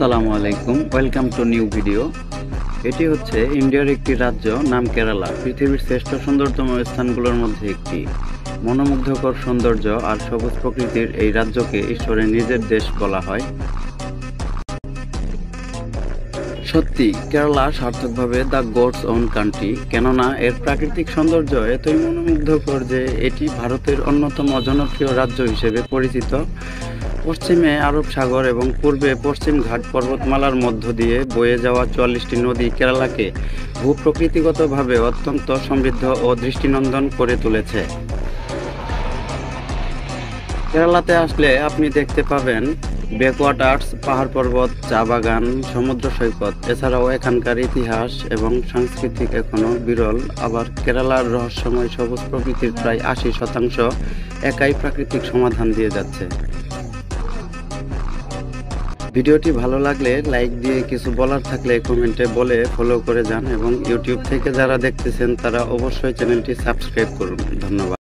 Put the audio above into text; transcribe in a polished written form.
আসসালামু আলাইকুম, welcome to new video. এটি হচ্ছে ইন্ডিয়ার একটি রাজ্য, নাম কেরালা। পৃথিবীর শ্রেষ্ঠ সুন্দরতম স্থানগুলোর মধ্যে একটি। মনোমুগ্ধকর সৌন্দর্য আর সবুজ প্রকৃতির এই রাজ্যকে ঈশ্বরের নিজের দেশ বলা হয়। সত্যি কেরালা সার্থকভাবে দ্য গডস ওন কান্ট্রি, কেননা এর প্রাকৃতিক সৌন্দর্য এতই মনোমুগ্ধকর যে এটি ভারতের অন্যতম জনপ্রিয় রাজ্য হিসেবে পরিচিত। পশ্চিমে আরব সাগর এবং পূর্বে পশ্চিম ঘাট পর্বতমালার মধ্য দিয়ে বয়ে যাওয়া ৪৪টি নদী কেরালাকে ভূপ্রকৃতিগতভাবে অত্যন্ত সমৃদ্ধ ও দৃষ্টিনন্দন করে তুলেছে। কেরালাতে আসলে আপনি দেখতে পাবেন ব্যাকওয়াটার্স, পাহাড় পর্বত, চা বাগান, সমুদ্র সৈকত। এছাড়াও এখানকার ইতিহাস এবং সাংস্কৃতিক এখনও বিরল। আবার কেরালার রহস্যময় সবুজ প্রকৃতির প্রায় ৮০% একাই প্রাকৃতিক সমাধান দিয়ে যাচ্ছে। ভিডিওটি ভালো লাগলে লাইক দিয়ে, কিছু বলার থাকলে কমেন্টে বলে ফলো করে যান এবং ইউটিউব থেকে যারা দেখতেছেন তারা অবশ্যই চ্যানেলটি সাবস্ক্রাইব করুন। ধন্যবাদ।